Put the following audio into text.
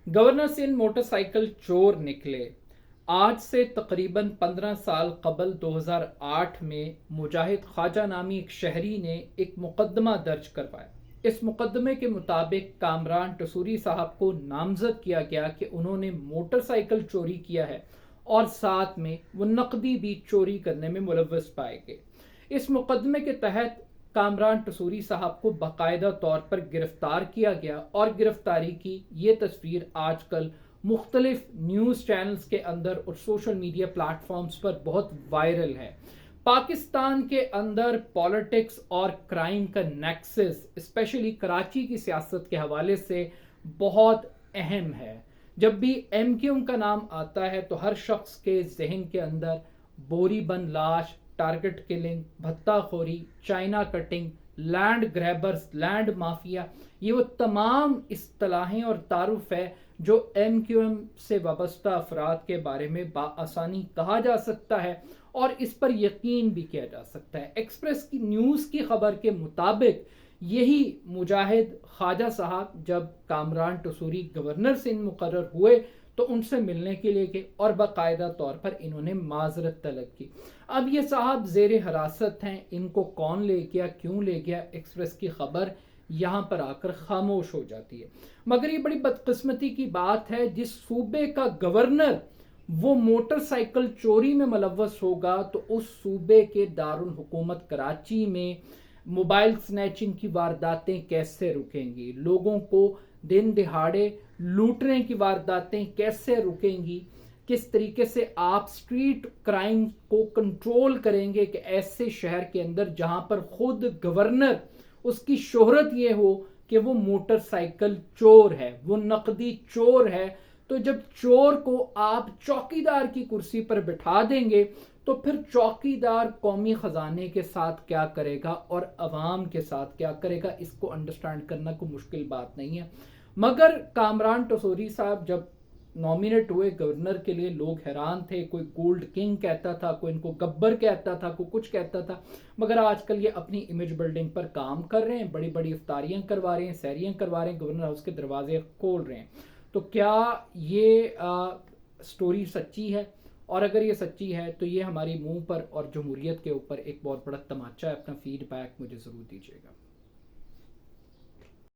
Governor Sindh motor cycle چور نکلے۔ آج سے تقریباً 15 سال قبل 2008 میں مجاہد خواجہ نامی ایک شہری نے ایک مقدمہ درج کروایا۔ اس مقدمے کے مطابق کامران ٹسوری صاحب کو نامزد کیا گیا کہ انہوں نے موٹر سائیکل چوری کیا ہے اور ساتھ میں وہ نقدی بھی چوری کرنے میں ملوث پائے گئے۔ اس مقدمے کے تحت کامران ٹسوری صاحب کو باقاعدہ طور پر گرفتار کیا گیا اور گرفتاری کی یہ تصویر آج کل مختلف نیوز چینلز کے اندر اور سوشل میڈیا پلیٹ فارمز پر بہت وائرل ہے۔ پاکستان کے اندر پالیٹکس اور کرائم کا نیکسس اسپیشلی کراچی کی سیاست کے حوالے سے بہت اہم ہے۔ جب بھی ایم کیو ایم کا نام آتا ہے تو ہر شخص کے ذہن کے اندر بوری بند لاش، ٹارگٹ کلنگ، بھتہ خوری، China cutting, land grabbers, land mafia, یہ وہ تمام اصطلاحیں اور تعارف ہے جو ایم کیو ایم سے وابستہ افراد کے بارے میں بآسانی کہا جا سکتا ہے اور اس پر یقین بھی کیا جا سکتا ہے۔ ایکسپریس کی نیوز کی خبر کے مطابق یہی مجاہد خواجہ صاحب جب کامران ٹسوری گورنر سندھ مقرر ہوئے تو ان سے ملنے کے لیے گئے اور باقاعدہ طور پر انہوں نے معذرت طلب کی۔ اب یہ صاحب زیر حراست ہیں، ان کو کون لے گیا، کیوں لے گیا، ایکسپریس کی خبر یہاں پر آ کر خاموش ہو جاتی ہے۔ مگر یہ بڑی بدقسمتی کی بات ہے، جس صوبے کا گورنر وہ موٹر سائیکل چوری میں ملوث ہوگا تو اس صوبے کے دارالحکومت کراچی میں موبائل سنیچنگ کی وارداتیں کیسے رکیں گی، لوگوں کو دن دہاڑے لوٹنے کی وارداتیں کیسے رکیں گی، کس طریقے سے آپ سٹریٹ کرائم کو کنٹرول کریں گے کہ ایسے شہر کے اندر جہاں پر خود گورنر اس کی شہرت یہ ہو کہ وہ موٹر سائیکل چور ہے، وہ نقدی چور ہے۔ تو جب چور کو آپ چوکیدار کی کرسی پر بٹھا دیں گے تو پھر چوکیدار قومی خزانے کے ساتھ کیا کرے گا اور عوام کے ساتھ کیا کرے گا، اس کو انڈرسٹینڈ کرنا کوئی مشکل بات نہیں ہے۔ مگر کامران ٹسوری صاحب جب نامینیٹ ہوئے گورنر کے لیے لوگ حیران تھے، کوئی گولڈ کنگ کہتا تھا، کوئی ان کو گبر کہتا تھا، کوئی کچھ کہتا تھا، مگر آج کل یہ اپنی امیج بلڈنگ پر کام کر رہے ہیں، بڑی بڑی افطاریاں کروا رہے ہیں، سحریاں کروا رہے ہیں، گورنر ہاؤس کے دروازے کھول رہے ہیں۔ تو کیا یہ سٹوری سچی ہے؟ اور اگر یہ سچی ہے تو یہ ہماری منہ پر اور جمہوریت کے اوپر ایک بہت بڑا تماچا ہے۔ اپنا فیڈ بیک مجھے ضرور دیجیے گا۔